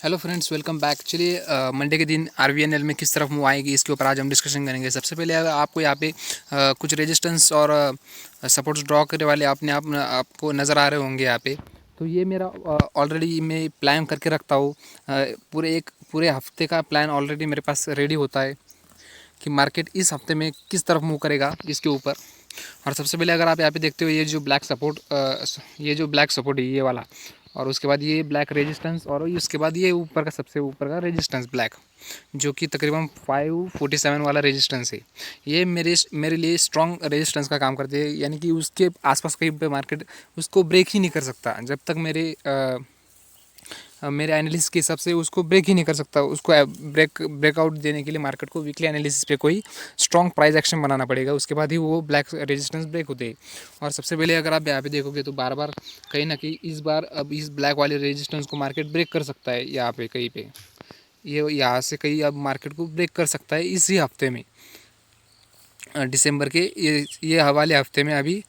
Hello friends, welcome back. चलिए Monday के दिन आरवीएनएल में किस तरफ मूव आएगी इसके ऊपर आज हम डिस्कशन करेंगे। सबसे पहले अगर आपको यहाँ पे कुछ रेजिस्टेंस और सपोर्ट्स ड्रॉ करने वाले अपने आप आपको नज़र आ रहे होंगे यहाँ पे। तो ये मेरा ऑलरेडी मैं प्लान करके रखता हूँ। पूरे हफ्ते का प्लान ऑलरेडी मेरे पास रेडी होता है कि मार्केट इस हफ्ते में किस तरफ मूव करेगा इसके ऊपर। और सबसे पहले अगर आप यहाँ पे देखते हो ये जो ब्लैक सपोर्ट है ये वाला, और उसके बाद ये ब्लैक रेजिस्टेंस, और उसके बाद ये ऊपर का सबसे ऊपर का रेजिस्टेंस ब्लैक, जो कि तकरीबन 547 वाला रेजिस्टेंस है। ये मेरे लिए स्ट्रॉन्ग रेजिस्टेंस का काम करते हैं, यानी कि उसके आसपास कहीं पे मार्केट उसको ब्रेक ही नहीं कर सकता जब तक मेरे एनालिसिस के हिसाब से उसको ब्रेक ही नहीं कर सकता। उसको ब्रेकआउट देने के लिए मार्केट को वीकली एनालिसिस पे कोई स्ट्रॉन्ग प्राइस एक्शन बनाना पड़ेगा, उसके बाद ही वो ब्लैक रेजिस्टेंस ब्रेक होते हैं। और सबसे पहले अगर आप यहाँ पे देखोगे तो बार बार कहीं ना कहीं इस बार अब इस ब्लैक वाले रेजिस्टेंस को मार्केट ब्रेक कर सकता है। यहाँ पे कहीं पे ये यहाँ से कहीं अब मार्केट को ब्रेक कर सकता है इसी हफ्ते में, दिसंबर के ये हवाले हफ्ते में। अभी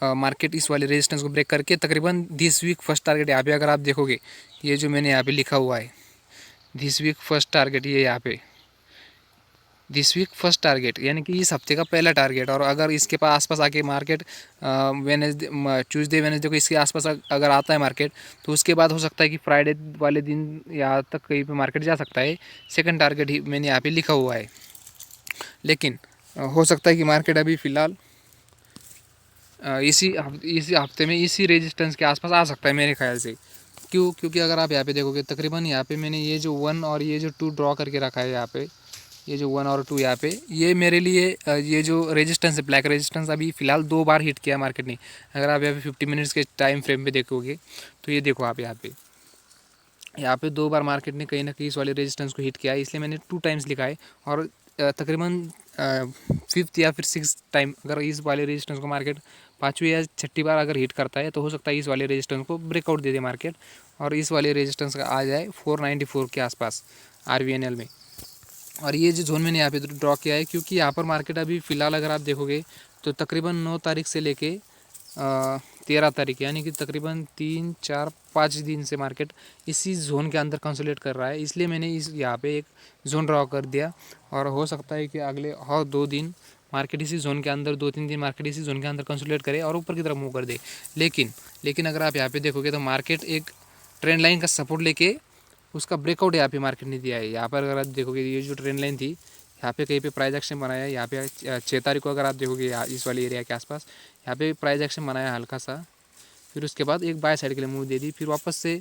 मार्केट इस वाले रेजिस्टेंस को ब्रेक करके तकरीबन दिस वीक फर्स्ट टारगेट यहाँ पे अगर आप देखोगे, ये जो मैंने यहाँ पे लिखा हुआ है दिस वीक फर्स्ट टारगेट, ये यहाँ पे दिस वीक फर्स्ट टारगेट यानी कि इस हफ्ते का पहला टारगेट। और अगर इसके पास आसपास आके मार्केट वेनेसडे ट्यूसडे वेनेसडे को इसके आसपास अगर आता है मार्केट, तो उसके बाद हो सकता है कि फ्राइडे वाले दिन यहाँ तक कहीं पे मार्केट जा सकता है। सेकंड टारगेट ही मैंने यहाँ पे लिखा हुआ है। लेकिन हो सकता है कि मार्केट अभी फ़िलहाल इसी हफ्ते में इसी रेजिस्टेंस के आसपास आ सकता है मेरे ख्याल से। क्योंकि अगर आप यहाँ पे देखोगे तकरीबन यहाँ पे मैंने ये जो 1 और ये जो 2 ड्रॉ करके रखा है यहाँ पे, ये जो 1 और 2 यहाँ पे, ये मेरे लिए ये जो रेजिस्टेंस है ब्लैक रेजिस्टेंस, अभी फ़िलहाल 2 बार हिट किया मार्केट ने। अगर आप यहाँ पे 50 मिनट्स के टाइम फ्रेम पे देखोगे तो ये देखो आप यहाँ पे 2 बार मार्केट ने कहीं ना कहीं इस वाले रेजिस्टेंस को हिट किया है, इसलिए मैंने 2 टाइम्स लिखा है। और तकरीबन 5th या फिर 6th टाइम अगर इस वाले रेजिस्टेंस को मार्केट 5वीं या 6ठी बार अगर हिट करता है तो हो सकता है इस वाले रेजिस्टेंस को ब्रेकआउट दे दे मार्केट, और इस वाले रेजिस्टेंस का आ जाए 494 के आसपास आरवीएनएल में। और ये जो जोन मैंने यहाँ पे ड्रॉ किया है, क्योंकि यहाँ पर मार्केट अभी फ़िलहाल अगर आप देखोगे तो तकरीबन 9 तारीख से लेके 13 तारीख, यानी कि तकरीबन 3 4 5 दिन से मार्केट इसी जोन के अंदर कंसोलिडेट कर रहा है। इसलिए मैंने इस यहाँ पे एक जोन ड्रॉ कर दिया, और हो सकता है कि अगले और 2 दिन मार्केट इसी जोन के अंदर, 2 3 दिन मार्केट इसी जोन के अंदर कंसोलिडेट करे और ऊपर की तरफ मूव कर दे। लेकिन अगर आप यहाँ पे देखोगे तो मार्केट एक ट्रेंड लाइन का सपोर्ट लेके उसका ब्रेकआउट यहाँ पे मार्केट ने दिया है। यहाँ पर अगर आप देखोगे ये जो ट्रेंड लाइन थी, यहाँ पे कहीं पे प्राइस एक्शन बनाया है। यहाँ पे 6 तारीख को अगर आप देखोगे इस वाले एरिया के आसपास यहाँ पे प्राइस एक्शन बनाया हल्का सा, फिर उसके बाद एक बाय साइड के लिए मूव दे दी, फिर वापस से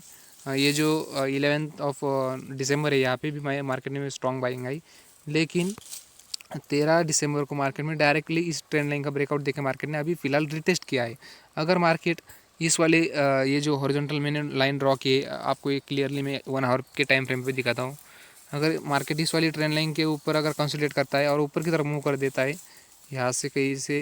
ये जो 11th ऑफ दिसंबर है यहाँ पे भी मार्केट में स्ट्रॉन्ग बाइंग आई। लेकिन 13 दिसंबर को मार्केट में डायरेक्टली इस ट्रेंड लाइन का ब्रेकआउट देके मार्केट ने अभी फ़िलहाल रिटेस्ट किया है। अगर मार्केट इस वाले ये जो हॉरिजॉन्टल मैंने लाइन ड्रॉ की है, आपको एक क्लियरली मैं 1 आवर के टाइम फ्रेम पे दिखाता हूँ। अगर मार्केट इस वाली ट्रेंड लाइन के ऊपर अगर कंसोलिडेट करता है और ऊपर की तरफ मूव कर देता है, यहाँ से कहीं से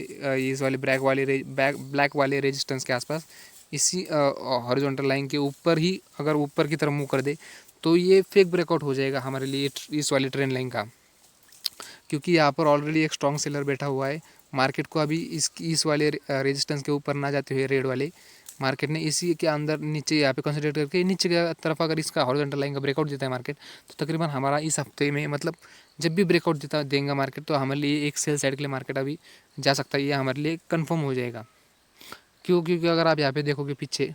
इस वाले ब्लैक वाले रेजिस्टेंस के आसपास इसी हॉरिजॉन्टल लाइन के ऊपर ही अगर ऊपर की तरफ मूव कर दे, तो ये फेक ब्रेकआउट हो जाएगा हमारे लिए इस वाली ट्रेंड लाइन का। क्योंकि यहाँ पर ऑलरेडी एक स्ट्रॉन्ग सेलर बैठा हुआ है। मार्केट को अभी इस वाले रेजिस्टेंस के ऊपर ना जाते हुए रेड वाले मार्केट ने इसी के अंदर नीचे यहाँ पे कंसिडर करके नीचे की तरफ अगर इसका हॉरिजॉन्टल लाइन का ब्रेकआउट देता है मार्केट, तो तकरीबन हमारा इस हफ्ते में मतलब जब भी ब्रेकआउट देगा मार्केट, तो हमारे लिए एक सेल साइड के लिए मार्केट अभी जा सकता है, ये हमारे लिए कन्फर्म हो जाएगा। क्योंकि अगर आप यहाँ पे देखोगे पीछे,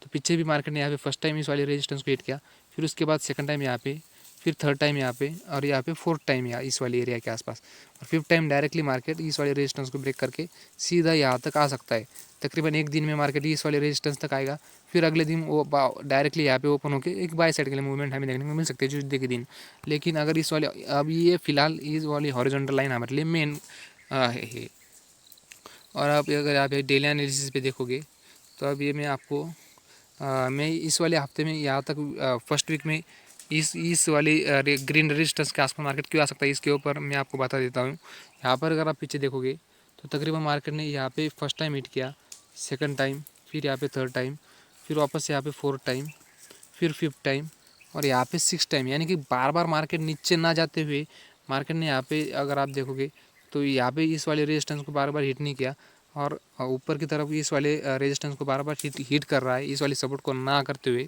तो पीछे भी मार्केट ने यहाँ पे फर्स्ट टाइम इस वाले रेजिस्टेंस को हिट किया, फिर उसके बाद सेकंड टाइम यहाँ पे, फिर थर्ड टाइम यहाँ पे, और यहाँ पे फोर्थ टाइम यहाँ इस वाले एरिया के आसपास, और फिफ्थ टाइम डायरेक्टली मार्केट इस वाले रेजिस्टेंस को ब्रेक करके सीधा यहाँ तक आ सकता है। तकरीबन एक दिन में मार्केट इस वाले रेजिस्टेंस तक आएगा, फिर अगले दिन वो डायरेक्टली यहाँ पे ओपन होकर एक बाय साइड के लिए मूवमेंट हमें देखने को मिल सकती है ट्यूसडे के दिन। लेकिन अगर इस वाले अब ये फिलहाल इस वाली हॉरिजॉन्टल लाइन हमारे लिए मेन है। और आप अगर आप डेली एनालिसिस पे देखोगे तो अब ये मैं आपको मैं इस वाले हफ्ते में यहाँ तक फर्स्ट वीक में इस वाली ग्रीन रेजिस्टेंस के आसपास मार्केट क्यों आ सकता है इसके ऊपर मैं आपको बता देता हूँ। यहाँ पर अगर आप पीछे देखोगे तो तकरीबन मार्केट ने यहाँ पे फर्स्ट टाइम हिट किया, सेकंड टाइम, फिर यहाँ पे थर्ड टाइम, फिर वापस यहाँ पे फोर्थ टाइम, फिर फिफ्थ टाइम, और यहाँ पे सिक्स टाइम, यानी कि बार बार मार्केट नीचे ना जाते हुए मार्केट ने यहाँ पे अगर आप देखोगे तो यहाँ पे इस वाले रेजिस्टेंस को बार बार हिट नहीं किया, और ऊपर की तरफ इस वाले रेजिस्टेंस को बार बार हिट कर रहा है, इस वाली सपोर्ट को ना करते हुए।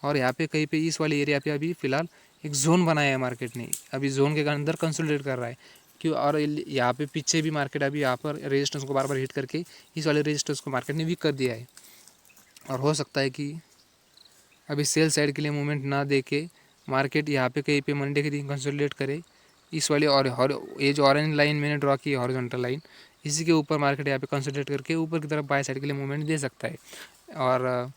और यहाँ पे कहीं पे इस वाले एरिया पे अभी फ़िलहाल एक जोन बनाया है मार्केट ने, अभी जोन के अंदर कंसोलिडेट कर रहा है क्यों। और यहाँ पे पीछे भी मार्केट अभी यहाँ पर रेजिस्टेंस को बार बार हिट करके इस वाले रेजिस्टेंस को मार्केट ने वीक कर दिया है। और हो सकता है कि अभी सेल साइड के लिए मूवमेंट ना दे के मार्केट यहाँ पे कहीं पे मंडे के दिन कंसोलिडेट करे इस वाले, और ये जो ऑरेंज लाइन मैंने ड्रॉ की है हॉरिजॉन्टल लाइन, इसी के ऊपर मार्केट यहाँ पे कंसोलिडेट करके ऊपर की तरफ बाय साइड के लिए मूवमेंट दे सकता है। और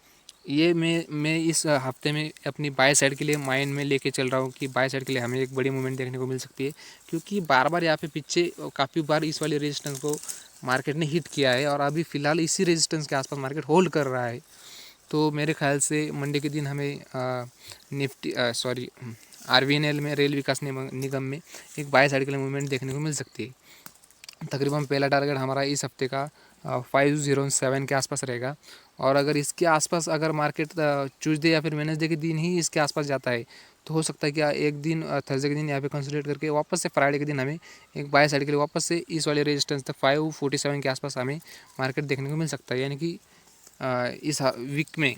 ये मैं इस हफ्ते में अपनी बाय साइड के लिए माइंड में लेके चल रहा हूँ कि बाय साइड के लिए हमें एक बड़ी मूवमेंट देखने को मिल सकती है, क्योंकि बार बार यहाँ पे पीछे काफ़ी बार इस वाले रेजिस्टेंस को मार्केट ने हिट किया है और अभी फ़िलहाल इसी रेजिस्टेंस के आसपास मार्केट होल्ड कर रहा है। तो मेरे ख्याल से मंडे के दिन हमें निफ्टी RVNL में, रेल विकास निगम में एक बाय साइड के लिए मूवमेंट देखने को मिल सकती है। तकरीबन पहला टारगेट हमारा इस हफ्ते का 507 के आसपास रहेगा। और अगर इसके आसपास अगर मार्केट ट्यूसडे या फिर वेडनेसडे के दिन ही इसके आसपास जाता है तो हो सकता है कि एक दिन थर्सडे के दिन यहाँ पे कंसोलिडेट करके वापस से फ्राइडे के दिन हमें एक बाय साइड के लिए वापस से इस वाले रेजिस्टेंस तक 547 के आसपास हमें मार्केट देखने को मिल सकता है, यानी कि इस वीक में।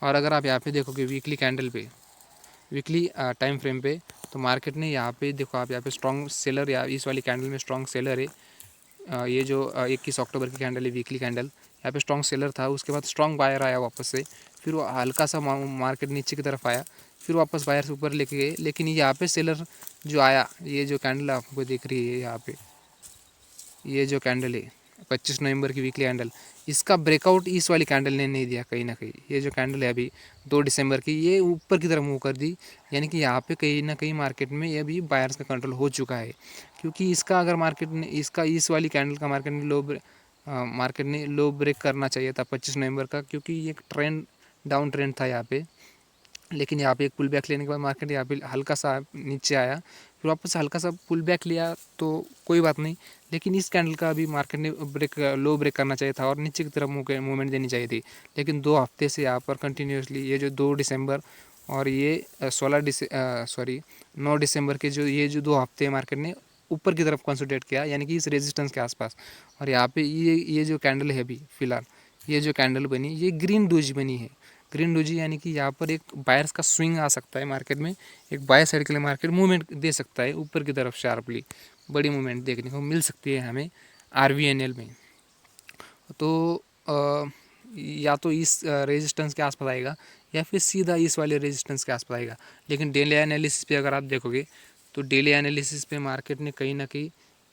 और अगर आप यहाँ पे देखोगे वीकली कैंडल पे, वीकली टाइम फ्रेम पे, तो मार्केट ने यहाँ पे देखो आप यहाँ पे स्ट्रॉन्ग सेलर, या इस वाली कैंडल में स्ट्रॉन्ग सेलर है। ये जो 21 अक्टूबर की कैंडल है वीकली कैंडल, यहाँ पे स्ट्रॉन्ग सेलर था, उसके बाद स्ट्रॉन्ग बायर आया वापस से, फिर वो हल्का सा मार्केट नीचे की तरफ आया, फिर वापस बायर से ऊपर लेके गए। लेकिन यहाँ पे सेलर जो आया, ये जो कैंडल आपको दिख रही है यहाँ पे, ये जो कैंडल है 25 नवंबर की वीकली कैंडल, इसका ब्रेकआउट इस वाली कैंडल ने नहीं दिया कहीं ना कहीं। ये जो कैंडल है अभी 2 दिसंबर की, ये ऊपर की तरफ मूव कर दी, यानी कि यहाँ पे कहीं ना कहीं मार्केट में ये भी बायर्स का कंट्रोल हो चुका है। क्योंकि इसका अगर मार्केट ने इस वाली कैंडल का मार्केट ने लो ब्रेक करना चाहिए था 25 नवंबर का, क्योंकि ये एक डाउन ट्रेंड था यहाँ पे। लेकिन यहाँ पे एक पुल बैक लेने के बाद मार्केट यहाँ पे हल्का सा नीचे आया, फिर वापस हल्का सा पुल बैक लिया, तो कोई बात नहीं। लेकिन इस कैंडल का अभी मार्केट ने लो ब्रेक करना चाहिए था और नीचे की तरफ मूवमेंट देनी चाहिए थी। लेकिन 2 हफ्ते से यहाँ पर कंटिन्यूसली ये जो 2 दिसंबर और ये 9 दिसंबर के ये जो 2 हफ्ते मार्केट ने ऊपर की तरफ कंसोलिडेट किया, यानी कि इस रेजिस्टेंस के आसपास। और यहाँ पे ये जो कैंडल है अभी फ़िलहाल, ये जो कैंडल बनी, ये ग्रीन डोजी बनी है। ग्रीन डोजी यानी कि यहाँ पर एक बायर्स का स्विंग आ सकता है मार्केट में, एक बाय साइड के लिए मार्केट मूवमेंट दे सकता है ऊपर की तरफ, शार्पली बड़ी मूवमेंट देखने को मिल सकती है हमें RVNL में। तो या तो इस रेजिस्टेंस के आसपास आएगा या फिर सीधा इस वाले रेजिस्टेंस के आसपास आएगा। लेकिन डेली एनालिसिस पे अगर आप देखोगे तो डेली एनालिसिस पे मार्केट ने कहीं ना कहीं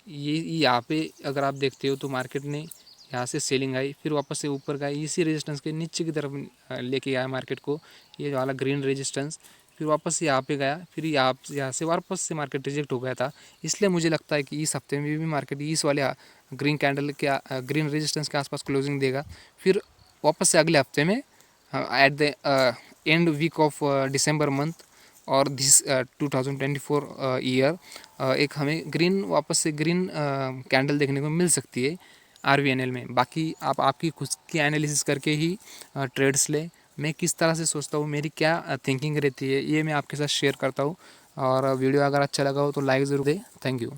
ये यहाँ पे अगर आप देखते हो तो मार्केट ने यहाँ से सेलिंग आई, फिर वापस से ऊपर गया, इसी रेजिस्टेंस के नीचे की तरफ लेके आया मार्केट को, ये वाला ग्रीन रेजिस्टेंस, फिर वापस से यहाँ पे गया, फिर यहाँ से वापस से मार्केट रिजेक्ट हो गया था। इसलिए मुझे लगता है कि इस हफ्ते में भी मार्केट इस वाले ग्रीन कैंडल के ग्रीन रेजिस्टेंस के आसपास क्लोजिंग देगा, फिर वापस से अगले हफ्ते में at the end week of December month और दिस 2024 ईयर एक हमें वापस से ग्रीन कैंडल देखने को मिल सकती है RVNL में। बाकी आप आपकी खुद की एनालिसिस करके ही ट्रेड्स लें। मैं किस तरह से सोचता हूँ, मेरी क्या थिंकिंग रहती है, ये मैं आपके साथ शेयर करता हूँ। और वीडियो अगर अच्छा लगा हो तो लाइक ज़रूर दें। Thank you.